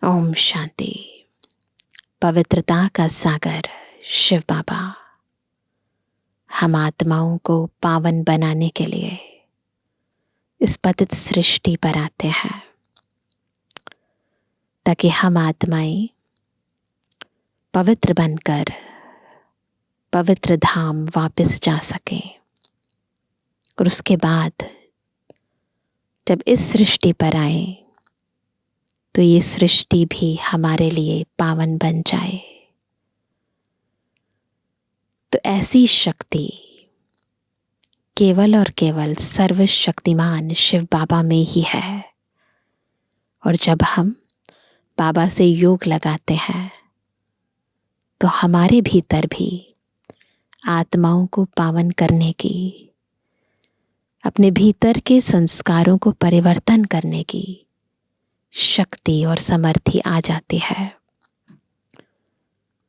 ओम शांति। पवित्रता का सागर शिव बाबा हम आत्माओं को पावन बनाने के लिए इस पतित सृष्टि पर आते हैं ताकि हम आत्माएं पवित्र बनकर पवित्र धाम वापस जा सकें। और उसके बाद जब इस सृष्टि पर आए तो ये सृष्टि भी हमारे लिए पावन बन जाए। तो ऐसी शक्ति केवल और केवल सर्वशक्तिमान शिव बाबा में ही है। और जब हम बाबा से योग लगाते हैं तो हमारे भीतर भी आत्माओं को पावन करने की, अपने भीतर के संस्कारों को परिवर्तन करने की शक्ति और समर्थि आ जाती है।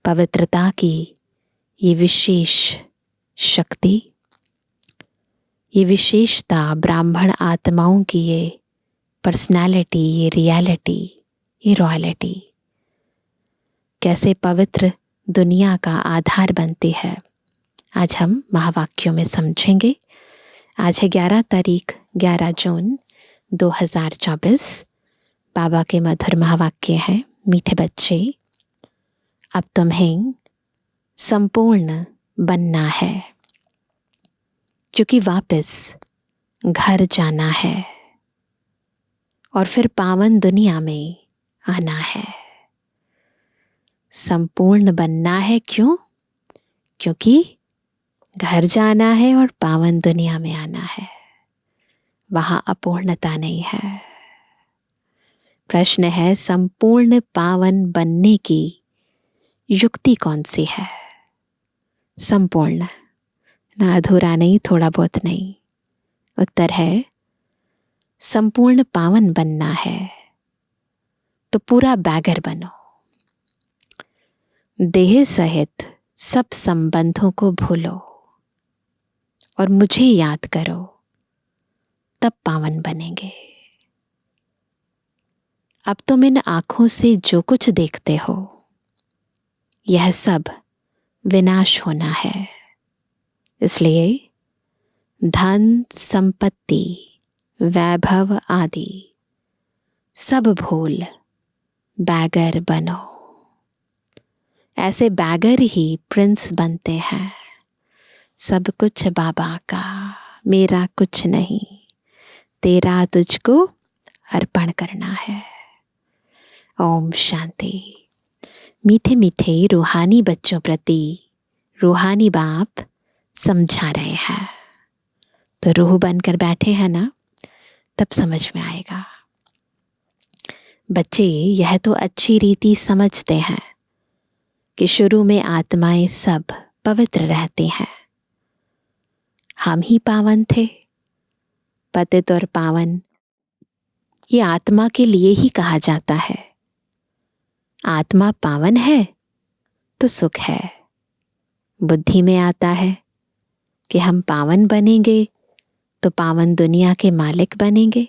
पवित्रता की ये विशेष शक्ति, ये विशेषता, ब्राह्मण आत्माओं की ये पर्सनालिटी, ये रियलिटी, ये रॉयलिटी कैसे पवित्र दुनिया का आधार बनती है, आज हम महावाक्यों में समझेंगे। आज है 11 तारीख, 11 जून 2024। बाबा के मधुर महावाक्य हैं, मीठे बच्चे अब तुम्हें संपूर्ण बनना है, क्योंकि वापस घर जाना है और फिर पावन दुनिया में आना है। संपूर्ण बनना है, क्यों? क्योंकि घर जाना है और पावन दुनिया में आना है। वहां अपूर्णता नहीं है। प्रश्न है, संपूर्ण पावन बनने की युक्ति कौन सी है? संपूर्ण, ना अधूरा नहीं, थोड़ा बहुत नहीं। उत्तर है, संपूर्ण पावन बनना है तो पूरा बैगर बनो। देह सहित सब संबंधों को भूलो और मुझे याद करो, तब पावन बनेंगे। अब तुम इन आंखों से जो कुछ देखते हो यह सब विनाश होना है। इसलिए धन, संपत्ति, वैभव आदि सब भूल बैगर बनो। ऐसे बैगर ही प्रिंस बनते हैं। सब कुछ बाबा का, मेरा कुछ नहीं, तेरा तुझको अर्पण करना है। ओम शांति। मीठे मीठे रूहानी बच्चों प्रति रूहानी बाप समझा रहे हैं। तो रूह बनकर बैठे हैं ना, तब समझ में आएगा। बच्चे यह तो अच्छी रीति समझते हैं कि शुरू में आत्माएं सब पवित्र रहती हैं। हम ही पावन थे। पतित और पावन ये आत्मा के लिए ही कहा जाता है। आत्मा पावन है तो सुख है। बुद्धि में आता है कि हम पावन बनेंगे तो पावन दुनिया के मालिक बनेंगे।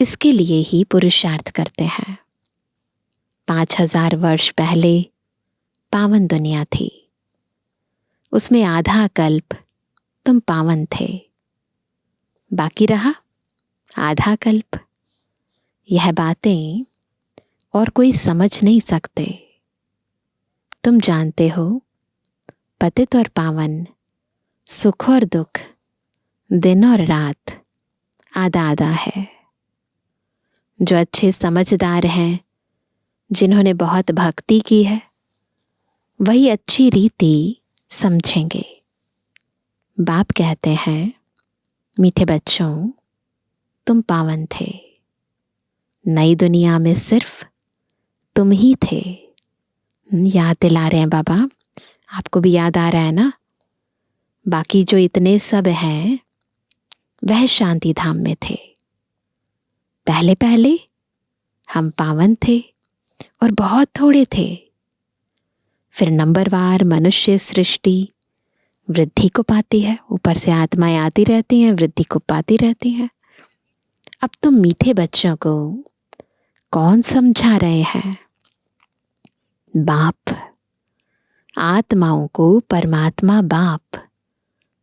इसके लिए ही पुरुषार्थ करते हैं। 5000 वर्ष पहले पावन दुनिया थी, उसमें आधा कल्प तुम पावन थे, बाकी रहा आधा कल्प। यह बातें और कोई समझ नहीं सकते। तुम जानते हो, पतित और पावन, सुख और दुख, दिन और रात आधा आधा है। जो अच्छे समझदार हैं, जिन्होंने बहुत भक्ति की है, वही अच्छी रीति समझेंगे। बाप कहते हैं, मीठे बच्चों तुम पावन थे। नई दुनिया में सिर्फ तुम ही थे। याद दिला रहे हैं बाबा, आपको भी याद आ रहा है ना? बाकी जो इतने सब हैं वह शांति धाम में थे। पहले पहले हम पावन थे और बहुत थोड़े थे। फिर नंबरवार मनुष्य सृष्टि वृद्धि को पाती है। ऊपर से आत्माएं आती रहती हैं, वृद्धि को पाती रहती हैं। अब तुम मीठे बच्चों को कौन समझा रहे हैं? बाप। आत्माओं को परमात्मा बाप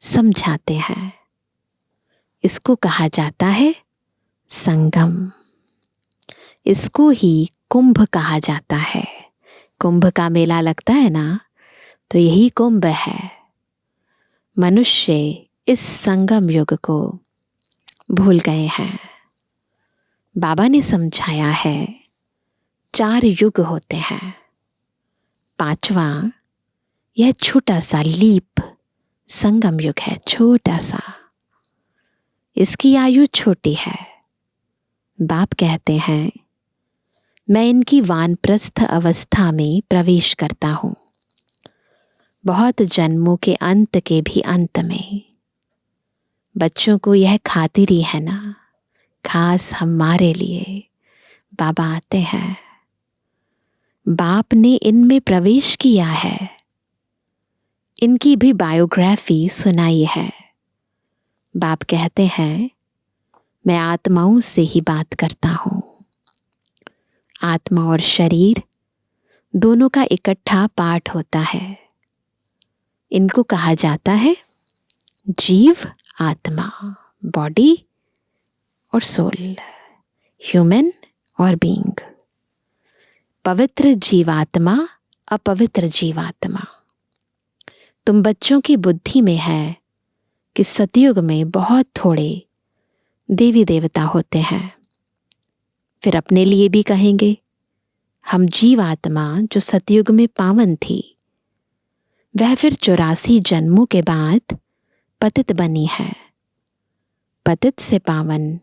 समझाते हैं। इसको कहा जाता है संगम। इसको ही कुंभ कहा जाता है। कुंभ का मेला लगता है ना, तो यही कुंभ है। मनुष्य इस संगम युग को भूल गए हैं। बाबा ने समझाया है 4 युग होते हैं। 5वां यह छोटा सा लीप संगम युग है, छोटा सा। इसकी आयु छोटी है। बाप कहते हैं मैं इनकी वानप्रस्थ अवस्था में प्रवेश करता हूं, बहुत जन्मों के अंत के भी अंत में। बच्चों को यह खातिरी है ना, खास हमारे लिए बाबा आते हैं। बाप ने इनमें प्रवेश किया है। इनकी भी बायोग्राफी सुनाई है। बाप कहते हैं मैं आत्माओं से ही बात करता हूं। आत्मा और शरीर दोनों का इकट्ठा पाठ होता है। इनको कहा जाता है जीव आत्मा, बॉडी और सोल, ह्यूमन और बीइंग। पवित्र जीवात्मा, अपवित्र जीवात्मा। तुम बच्चों की बुद्धि में है कि सतयुग में बहुत थोड़े देवी देवता होते हैं। फिर अपने लिए भी कहेंगे हम जीवात्मा जो सतयुग में पावन थी, वह फिर 84 जन्मों के बाद पतित बनी है। पतित से पावन,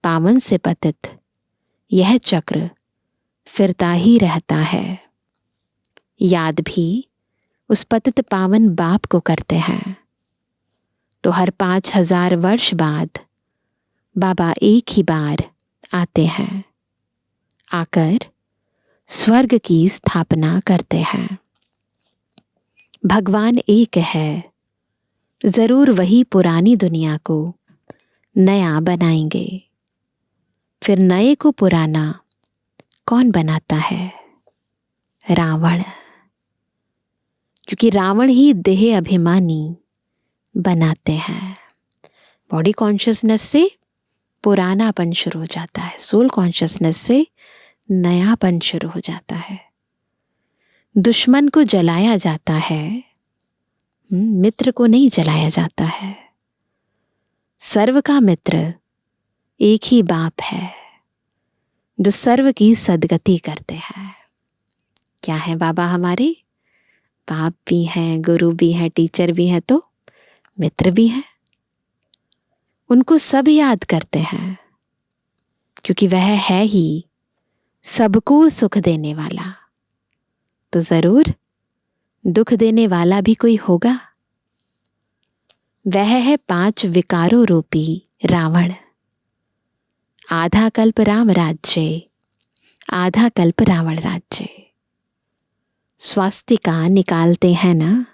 पावन से पतित, यह चक्र फिरता ही रहता है। याद भी उस पतित पावन बाप को करते हैं। तो हर 5000 वर्ष बाद बाबा एक ही बार आते हैं, आकर स्वर्ग की स्थापना करते हैं। भगवान एक है, जरूर वही पुरानी दुनिया को नया बनाएंगे। फिर नए को पुराना कौन बनाता है? रावण। क्योंकि रावण ही देह अभिमानी बनाते हैं। बॉडी कॉन्शियसनेस से पुरानापन शुरू हो जाता है, सोल कॉन्शियसनेस से नयापन शुरू हो जाता है। दुश्मन को जलाया जाता है, मित्र को नहीं जलाया जाता है। सर्व का मित्र एक ही बाप है जो सर्व की सदगति करते हैं। क्या है बाबा हमारे? बाप भी हैं, गुरु भी हैं, टीचर भी हैं, तो मित्र भी हैं। उनको सब याद करते हैं क्योंकि वह है ही सबको सुख देने वाला। तो जरूर दुख देने वाला भी कोई होगा। वह है 5 विकारों रूपी रावण। आधा कल्प राम राज्य, आधा कल्प रावण राज्य। स्वास्तिका निकालते हैं ना,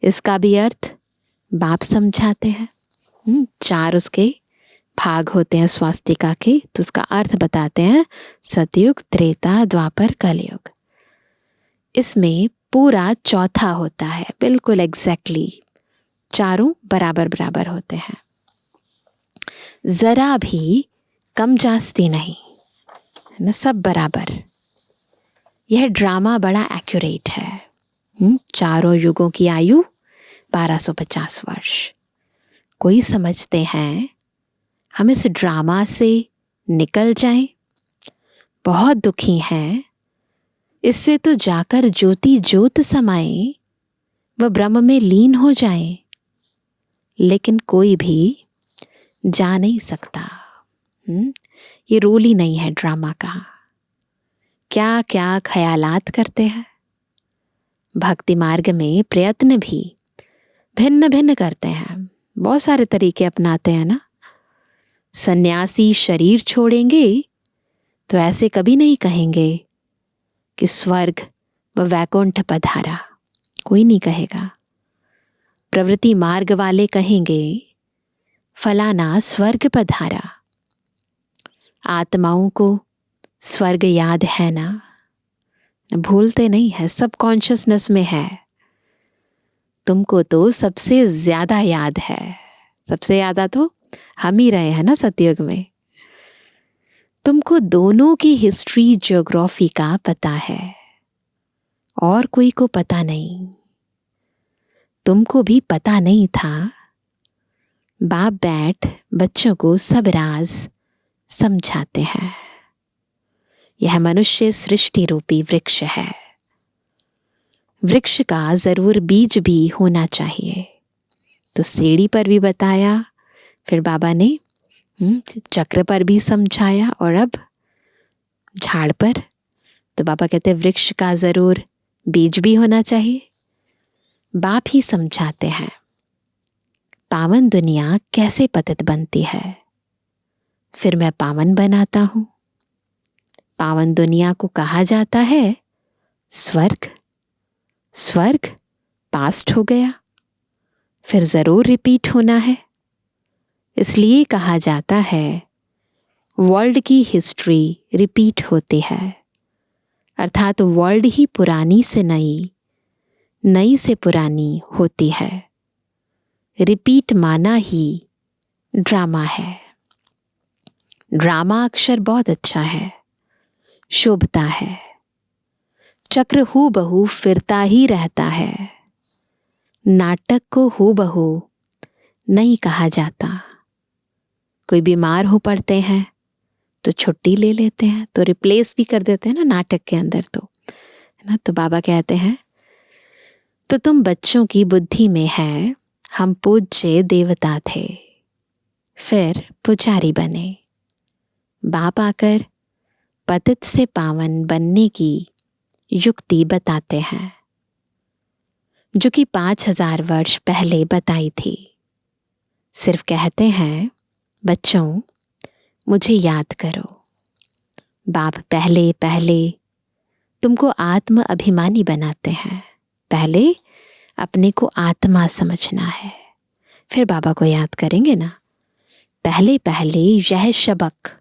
इसका भी अर्थ बाप समझाते हैं। 4 उसके भाग होते हैं स्वास्तिका के, तो उसका अर्थ बताते हैं सतयुग, त्रेता, द्वापर, कलयुग। इसमें पूरा चौथा होता है, बिल्कुल एग्जैक्टली चारों बराबर बराबर होते हैं, जरा भी कम जास्ती नहीं, है ना, सब बराबर। यह ड्रामा बड़ा एक्यूरेट है। चारों युगों की आयु 1250 वर्ष। कोई समझते हैं हम इस ड्रामा से निकल जाएं, बहुत दुखी हैं, इससे तो जाकर ज्योति ज्योत समाए, वह ब्रह्म में लीन हो जाए। लेकिन कोई भी जा नहीं सकता। ये रोल ही नहीं है ड्रामा का। क्या क्या ख्यालात करते हैं। भक्ति मार्ग में प्रयत्न भी भिन्न भिन्न करते हैं, बहुत सारे तरीके अपनाते हैं ना। सन्यासी शरीर छोड़ेंगे तो ऐसे कभी नहीं कहेंगे कि स्वर्ग व वैकुंठ पधारा, कोई नहीं कहेगा। प्रवृत्ति मार्ग वाले कहेंगे फलाना स्वर्ग पधारा। आत्माओं को स्वर्ग याद है ना? भूलते नहीं है, सब कॉन्शियसनेस में है। तुमको तो सबसे ज्यादा याद है। सबसे ज्यादा तो हम ही रहे हैं ना सतयुग में। तुमको दोनों की हिस्ट्री ज्योग्राफी का पता है, और कोई को पता नहीं। तुमको भी पता नहीं था। बाप बैठ बच्चों को सब राज समझाते हैं। यह मनुष्य सृष्टि रूपी वृक्ष है। वृक्ष का जरूर बीज भी होना चाहिए। तो सीढ़ी पर भी बताया, फिर बाबा ने चक्र पर भी समझाया, और अब झाड़ पर। तो बाबा कहते वृक्ष का जरूर बीज भी होना चाहिए। बाप ही समझाते हैं पावन दुनिया कैसे पतित बनती है, फिर मैं पावन बनाता हूं। पावन दुनिया को कहा जाता है स्वर्ग। स्वर्ग पास्ट हो गया, फिर जरूर रिपीट होना है। इसलिए कहा जाता है वर्ल्ड की हिस्ट्री रिपीट होती है, अर्थात वर्ल्ड ही पुरानी से नई, नई से पुरानी होती है। रिपीट माना ही ड्रामा है। ड्रामा अक्षर बहुत अच्छा है, शोभता है। चक्र हूबहू फिरता ही रहता है। नाटक को हूबहू नहीं कहा जाता। कोई बीमार हो पड़ते हैं तो छुट्टी ले लेते हैं, तो रिप्लेस भी कर देते हैं ना नाटक के अंदर, तो है ना। तो बाबा कहते हैं तो तुम बच्चों की बुद्धि में है हम पूज्य देवता थे, फिर पुजारी बने। बाप आकर पतित से पावन बनने की युक्ति बताते हैं, जो कि 5000 वर्ष पहले बताई थी। सिर्फ कहते हैं बच्चों मुझे याद करो। बाप पहले पहले तुमको आत्म अभिमानी बनाते हैं। पहले अपने को आत्मा समझना है, फिर बाबा को याद करेंगे ना। पहले पहले यह सबक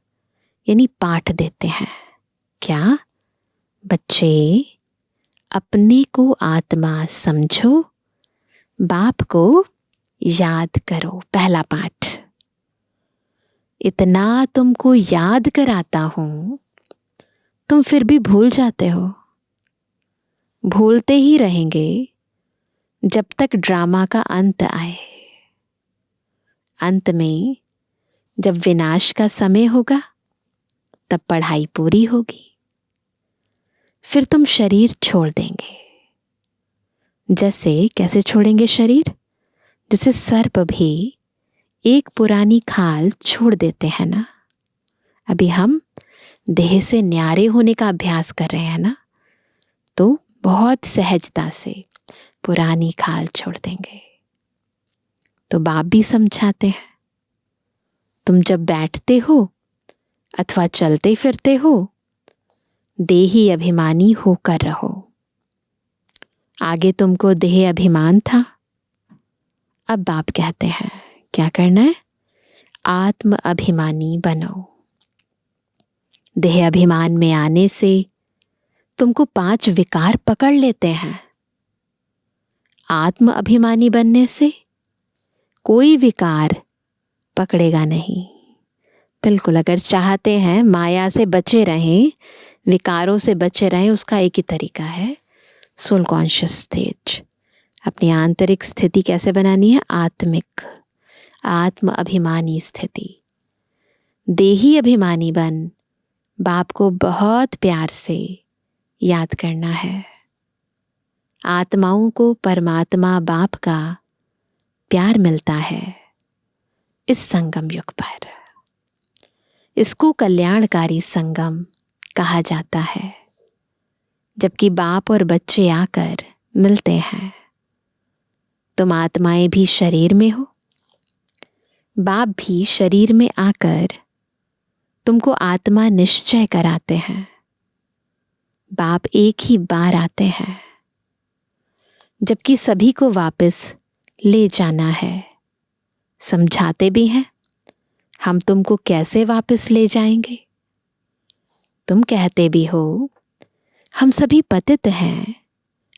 यानी पाठ देते हैं। क्या? बच्चे अपने को आत्मा समझो, बाप को याद करो। पहला पाठ। इतना तुमको याद कराता हूं, तुम फिर भी भूल जाते हो। भूलते ही रहेंगे जब तक ड्रामा का अंत आए। अंत में जब विनाश का समय होगा तब पढ़ाई पूरी होगी, फिर तुम शरीर छोड़ देंगे। जैसे कैसे छोड़ेंगे शरीर? जैसे सर्प भी एक पुरानी खाल छोड़ देते हैं ना। अभी हम देह से न्यारे होने का अभ्यास कर रहे हैं ना, तो बहुत सहजता से पुरानी खाल छोड़ देंगे। तो बाप भी समझाते हैं तुम जब बैठते हो अथवा चलते फिरते हो, देही अभिमानी होकर रहो। आगे तुमको देह अभिमान था, अब बाप कहते हैं क्या करना है? आत्म अभिमानी बनो। देह अभिमान में आने से तुमको 5 विकार पकड़ लेते हैं। आत्म अभिमानी बनने से कोई विकार पकड़ेगा नहीं। बिल्कुल, अगर चाहते हैं माया से बचे रहें, विकारों से बचे रहें, उसका एक ही तरीका है सोल कॉन्शियस स्टेज। अपनी आंतरिक स्थिति कैसे बनानी है? आत्मिक, आत्म अभिमानी स्थिति। देही अभिमानी बन बाप को बहुत प्यार से याद करना है। आत्माओं को परमात्मा बाप का प्यार मिलता है इस संगम युग पर। इसको कल्याणकारी संगम कहा जाता है, जबकि बाप और बच्चे आकर मिलते हैं। तुम आत्माएं भी शरीर में हो, बाप भी शरीर में आकर तुमको आत्मा निश्चय कराते हैं। बाप एक ही बार आते हैं, जबकि सभी को वापस ले जाना है। समझाते भी हैं हम तुमको कैसे वापस ले जाएंगे। तुम कहते भी हो हम सभी पतित हैं,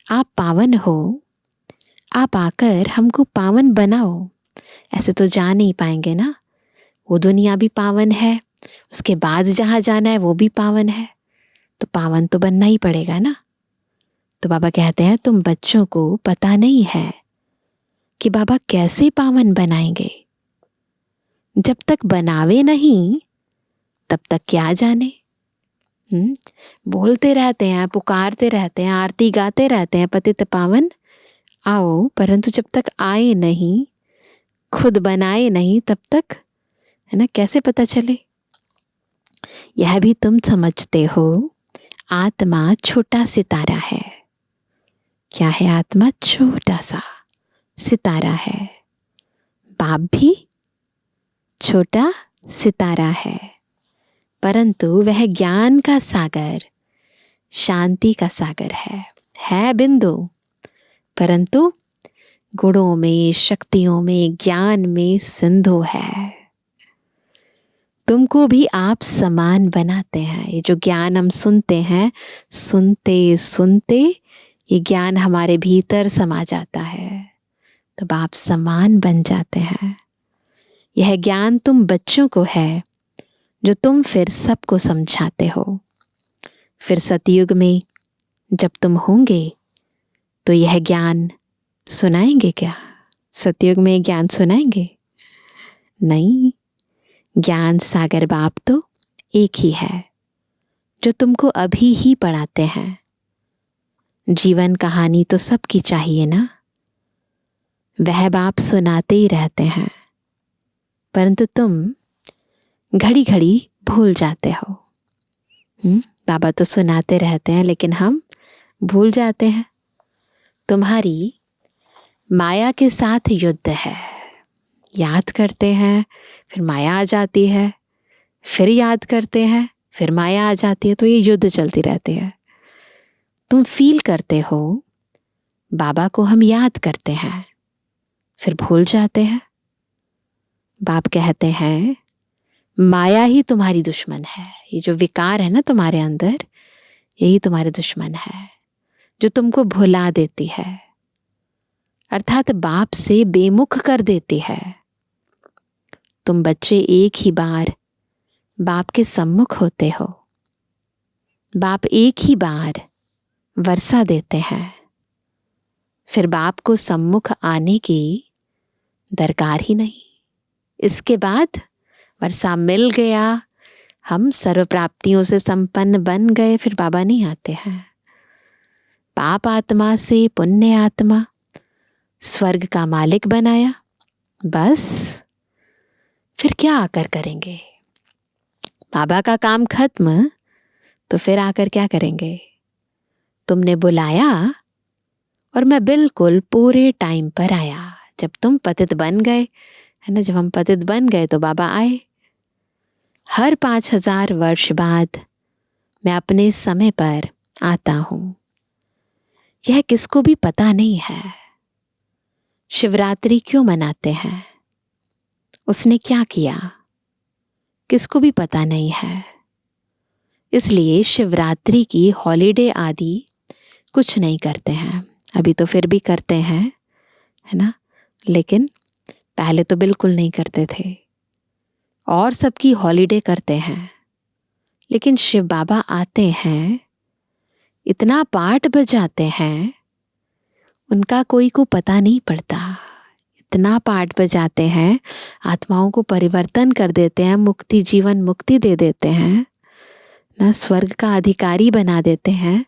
आप पावन हो, आप आकर हमको पावन बनाओ। ऐसे तो जा नहीं पाएंगे ना, वो दुनिया भी पावन है, उसके बाद जहाँ जाना है वो भी पावन है, तो पावन तो बनना ही पड़ेगा ना। तो बाबा कहते हैं तुम बच्चों को पता नहीं है कि बाबा कैसे पावन बनाएंगे। जब तक बनावे नहीं तब तक क्या जाने। बोलते रहते हैं, पुकारते रहते हैं, आरती गाते रहते हैं, पतित पावन आओ, परंतु जब तक आए नहीं, खुद बनाए नहीं, तब तक है ना कैसे पता चले। यह भी तुम समझते हो, आत्मा छोटा सितारा है। क्या है आत्मा? छोटा सा सितारा है। बाप भी छोटा सितारा है, परंतु वह ज्ञान का सागर, शांति का सागर है बिंदु, परंतु गुणों में, शक्तियों में, ज्ञान में सिंधु है। तुमको भी आप समान बनाते हैं। ये जो ज्ञान हम सुनते हैं, सुनते सुनते ये ज्ञान हमारे भीतर समा जाता है, तो आप समान बन जाते हैं। यह ज्ञान तुम बच्चों को है जो तुम फिर सबको समझाते हो। फिर सतयुग में जब तुम होंगे तो यह ज्ञान सुनाएंगे क्या? सतयुग में ज्ञान सुनाएंगे? नहीं, ज्ञान सागर बाप तो एक ही है जो तुमको अभी ही पढ़ाते हैं। जीवन कहानी तो सबकी चाहिए ना, वह बाप सुनाते ही रहते हैं, परंतु तुम घड़ी घड़ी भूल जाते हो। बाबा तो सुनाते रहते हैं लेकिन हम भूल जाते हैं। तुम्हारी माया के साथ युद्ध है, याद करते हैं, फिर माया आ जाती है, फिर याद करते हैं, फिर माया आ जाती है, तो ये युद्ध चलती रहती है। तुम फील करते हो बाबा को हम याद करते हैं, फिर भूल जाते हैं। बाप कहते हैं माया ही तुम्हारी दुश्मन है। ये जो विकार है ना तुम्हारे अंदर, यही तुम्हारे दुश्मन है जो तुमको भुला देती है, अर्थात बाप से बेमुख कर देती है। तुम बच्चे एक ही बार बाप के सम्मुख होते हो, बाप एक ही बार वर्षा देते हैं, फिर बाप को सम्मुख आने की दरकार ही नहीं। इसके बाद वर्षा मिल गया, हम सर्व प्राप्तियों से संपन्न बन गए, फिर बाबा नहीं आते हैं। पाप आत्मा से पुण्य आत्मा स्वर्ग का मालिक बनाया, बस फिर क्या आकर करेंगे? बाबा का काम खत्म तो फिर आकर क्या करेंगे? तुमने बुलाया और मैं बिल्कुल पूरे टाइम पर आया। जब तुम पतित बन गए, है ना, जब हम पतित बन गए तो बाबा आए। हर 5000 वर्ष बाद मैं अपने समय पर आता हूं। यह किसको भी पता नहीं है। शिवरात्रि क्यों मनाते हैं? उसने क्या किया? किसको भी पता नहीं है। इसलिए शिवरात्रि की हॉलीडे आदि कुछ नहीं करते हैं। अभी तो फिर भी करते हैं, है ना, लेकिन पहले तो बिल्कुल नहीं करते थे। और सबकी हॉलीडे करते हैं, लेकिन शिव बाबा आते हैं, इतना पाठ बजाते हैं, उनका कोई को पता नहीं पड़ता। इतना पाठ बजाते हैं, आत्माओं को परिवर्तन कर देते हैं, मुक्ति, जीवन मुक्ति दे देते हैं ना, स्वर्ग का अधिकारी बना देते हैं,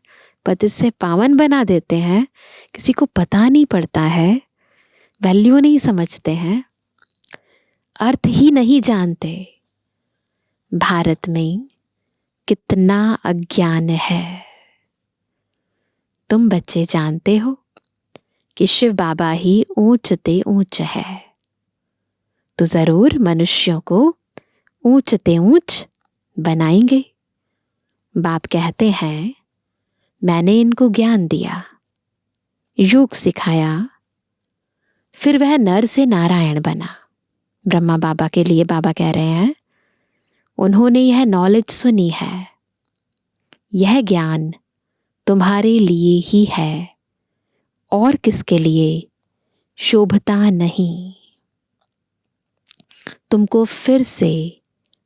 पतित से पावन बना देते हैं। किसी को पता नहीं पड़ता है, वैल्यू नहीं समझते हैं, अर्थ ही नहीं जानते। भारत में कितना अज्ञान है। तुम बच्चे जानते हो कि शिव बाबा ही ऊंचते ऊंच है, तो जरूर मनुष्यों को ऊंचते ऊंच बनाएंगे। बाप कहते हैं मैंने इनको ज्ञान दिया, योग सिखाया, फिर वह नर से नारायण बना। ब्रह्मा बाबा के लिए बाबा कह रहे हैं उन्होंने यह नॉलेज सुनी है, यह ज्ञान तुम्हारे लिए ही है और किसके लिए शोभता नहीं। तुमको फिर से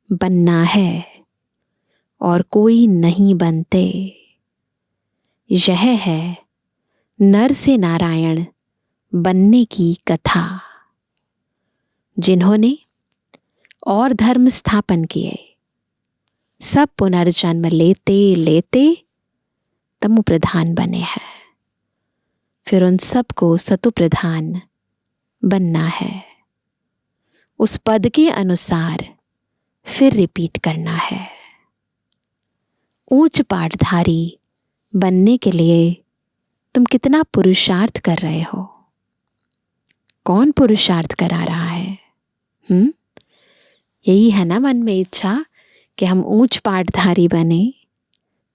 बनना है और कोई नहीं बनते। यह है नर से नारायण बनने की कथा। जिन्होंने और धर्म स्थापन किए, सब पुनर्जन्म लेते लेते तमु प्रधान बने हैं। फिर उन सबको सतु प्रधान बनना है। उस पद के अनुसार फिर रिपीट करना है। ऊंच पाठधारी बनने के लिए तुम कितना पुरुषार्थ कर रहे हो? कौन पुरुषार्थ करा रहा है? यही है ना मन में इच्छा कि हम ऊंच पाठधारी बने।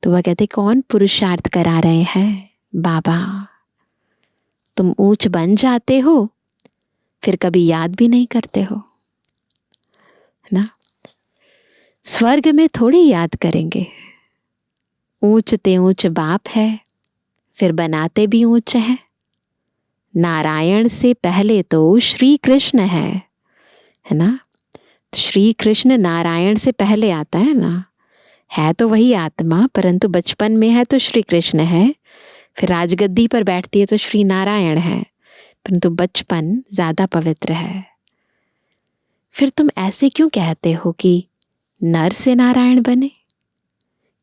तो वह कहते कौन पुरुषार्थ करा रहे हैं? बाबा। तुम ऊंच बन जाते हो, फिर कभी याद भी नहीं करते हो, है ना? स्वर्ग में थोड़ी याद करेंगे। ऊंच ते ऊंच बाप है, फिर बनाते भी ऊंच है। नारायण से पहले तो श्री कृष्ण है ना? श्री कृष्ण नारायण से पहले आता है ना। है तो वही आत्मा, परंतु बचपन में है तो श्री कृष्ण है, फिर राजगद्दी पर बैठती है तो श्री नारायण है, परंतु बचपन ज्यादा पवित्र है। फिर तुम ऐसे क्यों कहते हो कि नर से नारायण बने?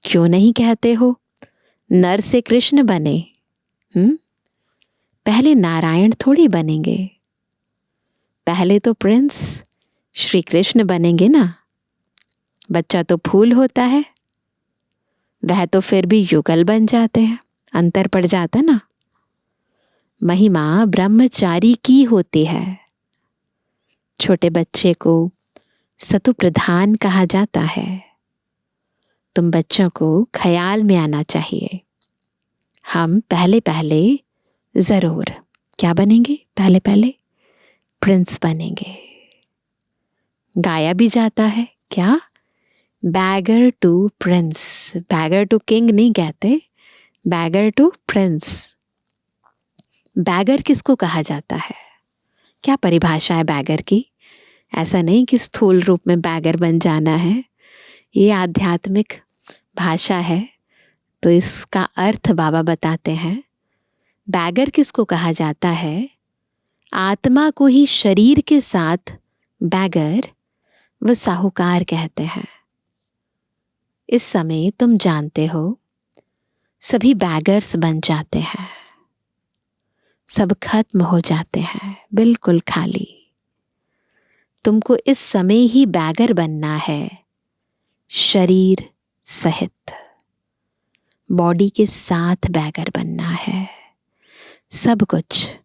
क्यों नहीं कहते हो नर से कृष्ण बने? पहले नारायण थोड़ी बनेंगे, पहले तो प्रिंस श्री कृष्ण बनेंगे ना। बच्चा तो फूल होता है, वह तो फिर भी युगल बन जाते हैं, अंतर पड़ जाता ना। महिमा ब्रह्मचारी की होती है। छोटे बच्चे को सतु प्रधान कहा जाता है। तुम बच्चों को ख्याल में आना चाहिए, हम पहले पहले जरूर क्या बनेंगे? पहले पहले प्रिंस बनेंगे। गाया भी जाता है क्या? Beggar to prince. Beggar to king नहीं कहते, बैगर टू प्रिंस। बैगर किसको कहा जाता है? क्या परिभाषा है बैगर की? ऐसा नहीं कि स्थूल रूप में बैगर बन जाना है, ये आध्यात्मिक भाषा है, तो इसका अर्थ बाबा बताते हैं। बैगर किसको कहा जाता है? आत्मा को ही शरीर के साथ बैगर व साहूकार कहते हैं। इस समय तुम जानते हो सभी बैगर्स बन जाते हैं, सब खत्म हो जाते हैं, बिल्कुल खाली। तुमको इस समय ही बैगर बनना है, शरीर सहित, बॉडी के साथ बैगर बनना है। सब कुछ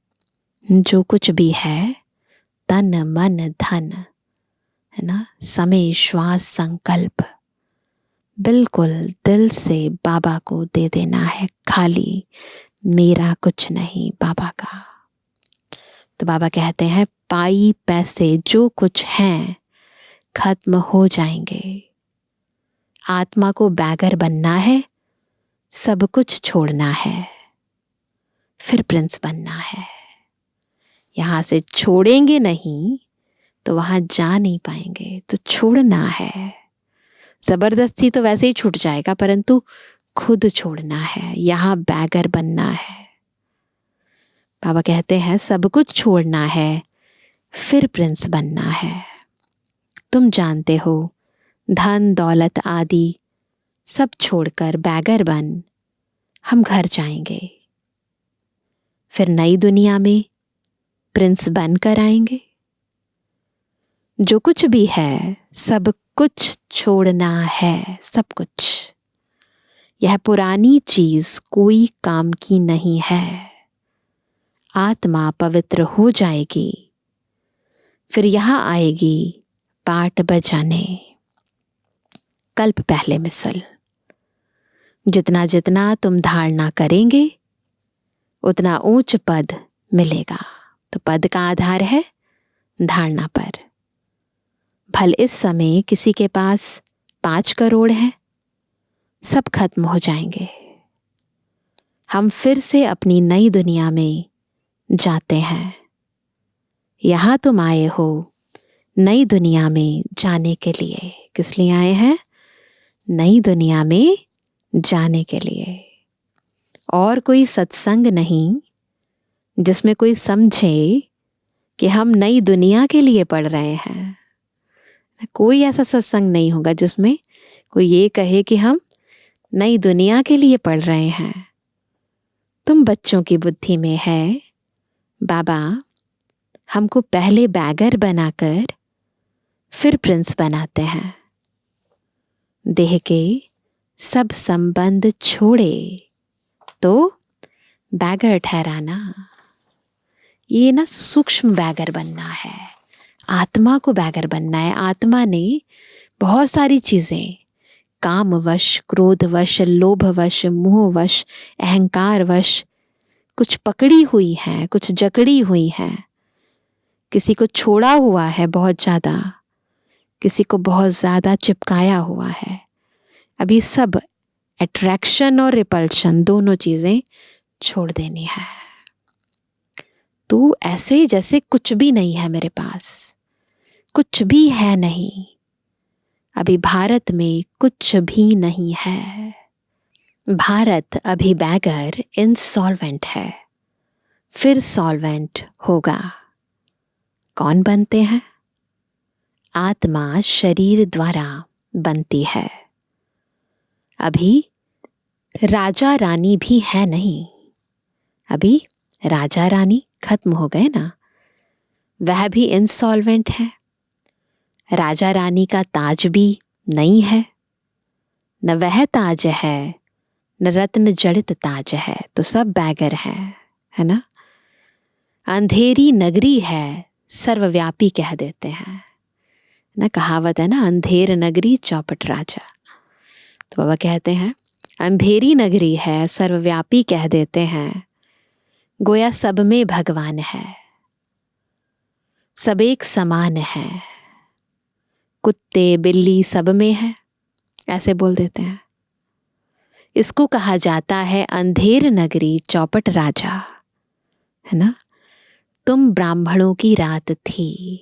जो कुछ भी है, तन मन धन, है ना, समय श्वास संकल्प, बिल्कुल दिल से बाबा को दे देना है खाली। मेरा कुछ नहीं, बाबा का। तो बाबा कहते हैं पाई पैसे जो कुछ हैं खत्म हो जाएंगे। आत्मा को बैगर बनना है, सब कुछ छोड़ना है, फिर प्रिंस बनना है। यहां से छोड़ेंगे नहीं तो वहां जा नहीं पाएंगे, तो छोड़ना है। जबरदस्ती तो वैसे ही छूट जाएगा, परंतु खुद छोड़ना है, यहां बैगर बनना है। बाबा कहते हैं सब कुछ छोड़ना है, फिर प्रिंस बनना है। तुम जानते हो धन दौलत आदि सब छोड़कर बैगर बन हम घर जाएंगे, फिर नई दुनिया में प्रिंस बनकर आएंगे। जो कुछ भी है सब कुछ छोड़ना है, सब कुछ। यह पुरानी चीज कोई काम की नहीं है। आत्मा पवित्र हो जाएगी, फिर यहां आएगी पाठ बजाने। कल्प पहले मिसल, जितना जितना तुम धारणा करेंगे उतना ऊंच पद मिलेगा। तो पद का आधार है धारणा पर। भल इस समय किसी के पास 5 करोड़ है, सब खत्म हो जाएंगे। हम फिर से अपनी नई दुनिया में जाते हैं। यहां तुम आए हो नई दुनिया में जाने के लिए। किस लिए आए हैं? नई दुनिया में जाने के लिए। और कोई सत्संग नहीं जिसमें कोई समझे कि हम नई दुनिया के लिए पढ़ रहे हैं। कोई ऐसा सत्संग नहीं होगा जिसमें कोई ये कहे कि हम नई दुनिया के लिए पढ़ रहे हैं। तुम बच्चों की बुद्धि में है बाबा हमको पहले बैगर बनाकर फिर प्रिंस बनाते हैं। देह के सब संबंध छोड़े तो बैगर ठहराना। ये ना सूक्ष्म बैगर बनना है, आत्मा को बैगर बनना है। आत्मा ने बहुत सारी चीजें कामवश, क्रोधवश, लोभवश, मोहवश, अहंकारवश कुछ पकड़ी हुई है, कुछ जकड़ी हुई है। किसी को छोड़ा हुआ है बहुत ज्यादा, किसी को बहुत ज्यादा चिपकाया हुआ है। अभी सब अट्रैक्शन और रिपल्शन दोनों चीजें छोड़ देनी है। तो ऐसे जैसे कुछ भी नहीं है मेरे पास, कुछ भी है नहीं। अभी भारत में कुछ भी नहीं है। भारत अभी बैगर इंसॉल्वेंट है, फिर सॉल्वेंट होगा। कौन बनते हैं? आत्मा शरीर द्वारा बनती है। अभी राजा रानी भी है नहीं। अभी राजा रानी खत्म हो गए ना, वह भी इंसॉल्वेंट है। राजा रानी का ताज भी नहीं है, न वह ताज है न रत्न जड़ित ताज है। तो सब बैगर है ना। अंधेरी नगरी है सर्वव्यापी कह देते हैं ना। कहावत है ना, अंधेर नगरी चौपट राजा। तो बाबा कहते हैं अंधेरी नगरी है सर्वव्यापी कह देते हैं। गोया सब में भगवान है, सब एक समान है। कुत्ते बिल्ली सब में है, ऐसे बोल देते हैं। इसको कहा जाता है अंधेर नगरी चौपट राजा, है ना। तुम ब्राह्मणों की रात थी,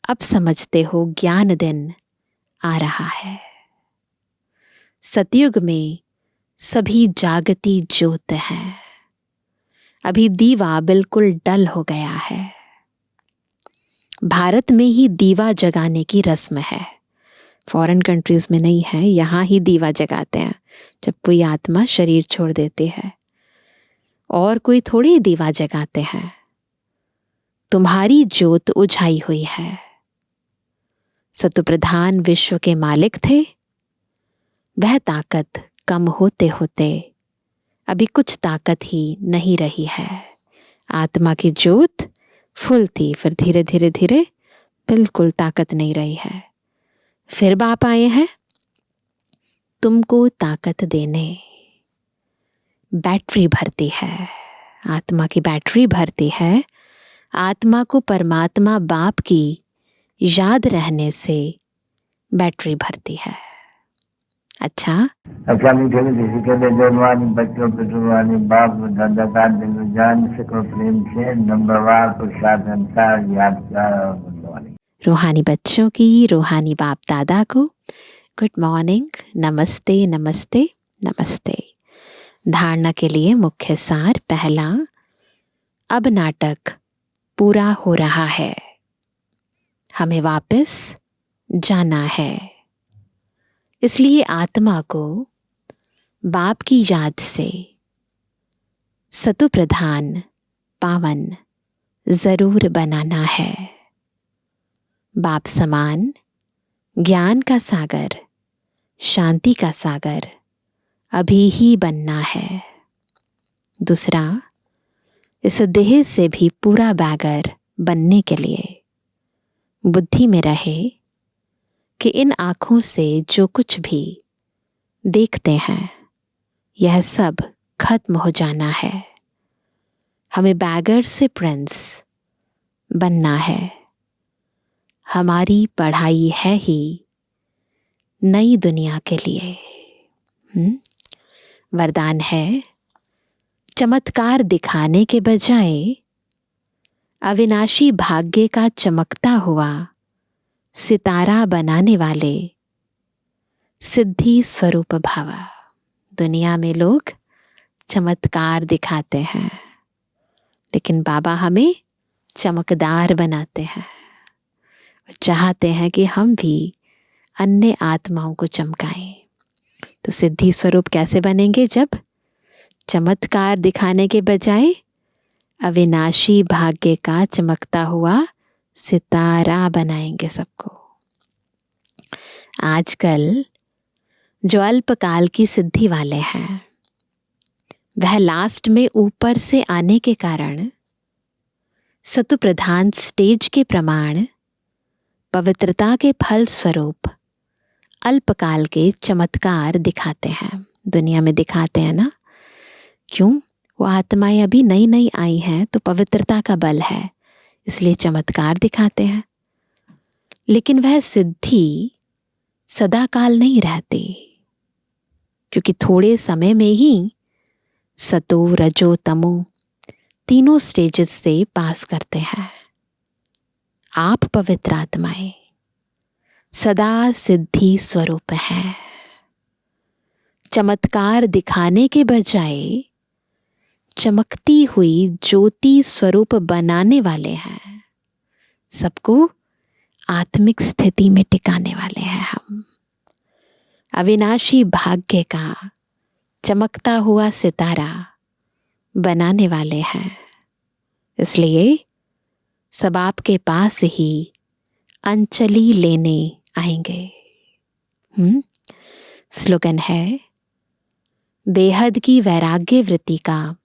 अब समझते हो ज्ञान दिन आ रहा है। सतयुग में सभी जागती ज्योत है, अभी दीवा बिल्कुल डल हो गया है। भारत में ही दीवा जगाने की रस्म है, फॉरेन कंट्रीज में नहीं है। यहाँ ही दीवा जगाते हैं जब कोई आत्मा शरीर छोड़ देती है, और कोई थोड़ी दीवा जगाते हैं। तुम्हारी ज्योत उझाई हुई है। सतुप्रधान विश्व के मालिक थे, वह ताकत कम होते होते अभी कुछ ताकत ही नहीं रही है। आत्मा की ज्योत फुल थी, फिर धीरे धीरे धीरे बिल्कुल ताकत नहीं रही है। फिर बाप आए हैं तुमको ताकत देने। बैटरी भरती है, आत्मा की बैटरी भरती है। आत्मा को परमात्मा बाप की याद रहने से बैटरी भरती है। अच्छा मीठे मीठे के लिए जन्मानी बच्चों पे जुर्मानी बाप दादा का दिल जान सको प्रेम से नंबरवार प्रसाद अंसार यादगार और बुलवानी। रूहानी बच्चों की रूहानी बाप दादा को गुड मॉर्निंग, नमस्ते नमस्ते नमस्ते। धारणा के लिए मुख्य सार। पहला, अब नाटक पूरा हो रहा है, हमें वापस जाना है। इसलिए आत्मा को बाप की याद से सतु प्रधान पावन जरूर बनाना है। बाप समान ज्ञान का सागर, शांति का सागर अभी ही बनना है। दूसरा, इस देह से भी पूरा बैगर बनने के लिए बुद्धि में रहे कि इन आंखों से जो कुछ भी देखते हैं यह सब खत्म हो जाना है। हमें बैगर से प्रिंस बनना है। हमारी पढ़ाई है ही नई दुनिया के लिए। वरदान है, चमत्कार दिखाने के बजाय अविनाशी भाग्य का चमकता हुआ सितारा बनाने वाले सिद्धि स्वरूप भव। दुनिया में लोग चमत्कार दिखाते हैं, लेकिन बाबा हमें चमकदार बनाते हैं, चाहते हैं कि हम भी अन्य आत्माओं को चमकाएं। तो सिद्धि स्वरूप कैसे बनेंगे? जब चमत्कार दिखाने के बजाय अविनाशी भाग्य का चमकता हुआ सितारा बनाएंगे सबको। आजकल जो अल्पकाल की सिद्धि वाले हैं, वह लास्ट में ऊपर से आने के कारण सतु प्रधान स्टेज के प्रमाण पवित्रता के फल स्वरूप अल्पकाल के चमत्कार दिखाते हैं। दुनिया में दिखाते हैं ना, क्यों? वो आत्माएं अभी नई नई आई हैं, तो पवित्रता का बल है, इसलिए चमत्कार दिखाते हैं। लेकिन वह सिद्धि सदा काल नहीं रहती, क्योंकि थोड़े समय में ही सतो रजो तमो तीनों स्टेजेस से पास करते हैं। आप पवित्र आत्माएं सदा सिद्धि स्वरूप है। चमत्कार दिखाने के बजाय चमकती हुई ज्योति स्वरूप बनाने वाले हैं। सबको आत्मिक स्थिति में टिकाने वाले हैं हम। अविनाशी भाग्य का चमकता हुआ सितारा बनाने वाले हैं। इसलिए सब आपके पास ही अंजलि लेने आएंगे। स्लोगन है, बेहद की वैराग्य वृत्ति का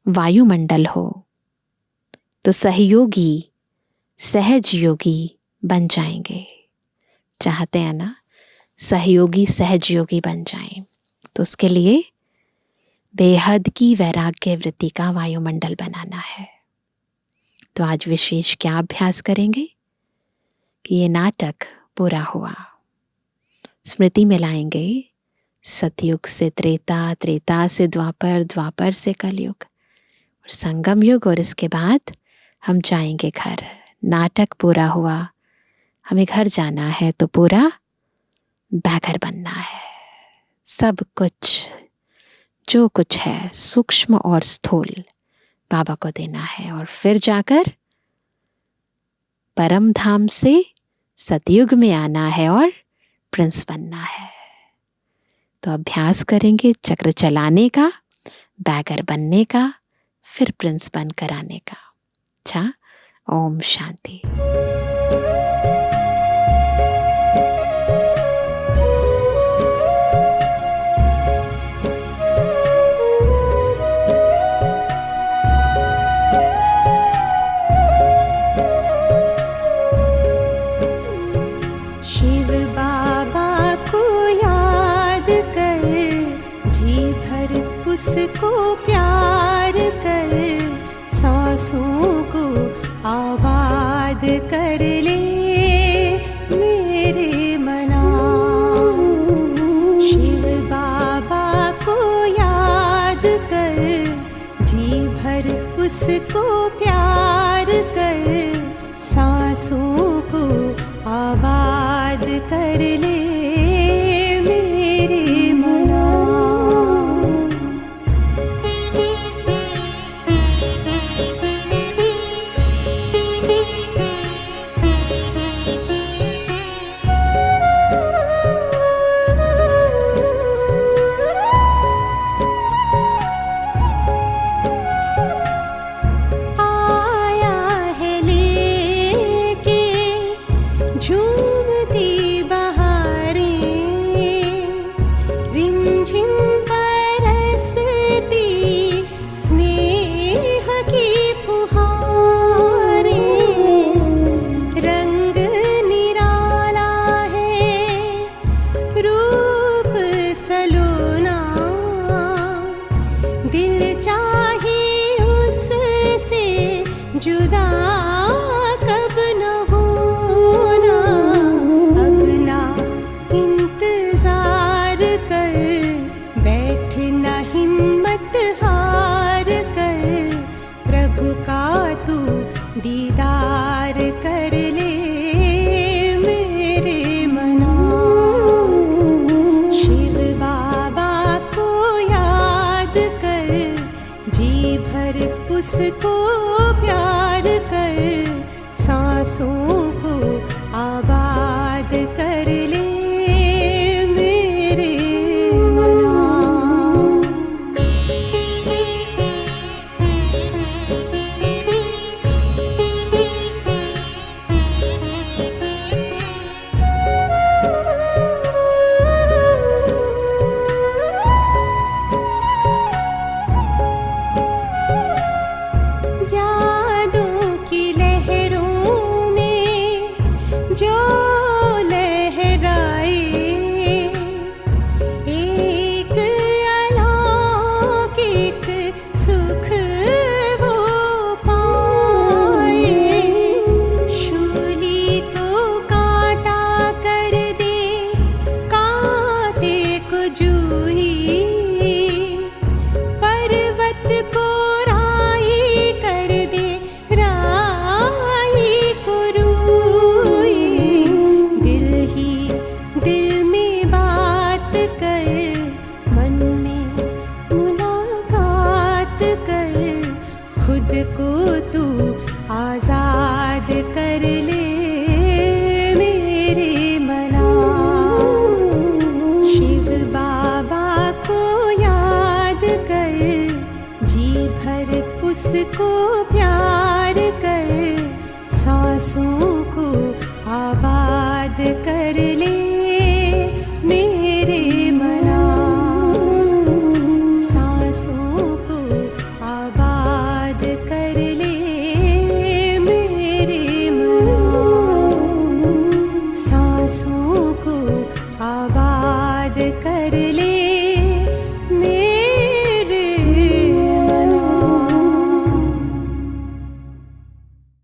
वायुमंडल हो तो सहयोगी सहज योगी बन जाएंगे। चाहते हैं ना सहयोगी सहज योगी बन जाएं, तो उसके लिए बेहद की वैराग्य वृत्ति का वायुमंडल बनाना है। तो आज विशेष क्या अभ्यास करेंगे कि ये नाटक पूरा हुआ। स्मृति में लाएंगे सतयुग से त्रेता, त्रेता से द्वापर, द्वापर से कलयुग और संगम युग, और इसके बाद हम जाएंगे घर। नाटक पूरा हुआ, हमें घर जाना है, तो पूरा बैगर बनना है। सब कुछ जो कुछ है सूक्ष्म और स्थूल बाबा को देना है, और फिर जाकर परम धाम से सतयुग में आना है और प्रिंस बनना है। तो अभ्यास करेंगे चक्र चलाने का, बैगर बनने का, फिर प्रिंस बनकर आने का। अच्छा, ओम शांति। शिव बाबा को याद कर, जी भर उसको प्यार कर, सांसों को आबाद कर ले मेरे मना। शिव बाबा को याद कर, जी भर उसको प्यार कर, सांसों को आबाद कर ले मेरे मना। जुदा कब न होना, अब ना इंतजार कर, दीदार कर ले मेरे मना। शिव बाबा को याद कर, जी भर उसको प्यार कर, सांसों को आबाद कर ले मेरे मना। यादों की लहरों में जो लहराए, एक अलौकिक सुख वो पाए। शूली को कांटा कर दे, कांटे को जूही, पर्वत को राई कर दे, राई को रूई। दिल ही दिल में बात कर, मन में मुलाकात कर, खुद को तू आजाद कर ले मेरे मना। शिव बाबा को याद कर, जी भर उसको प्यार कर, सांसों को आबाद कर ले मेरे मना। सांसों को आबाद कर ले मेरे मना। सांसों को आबाद कर ले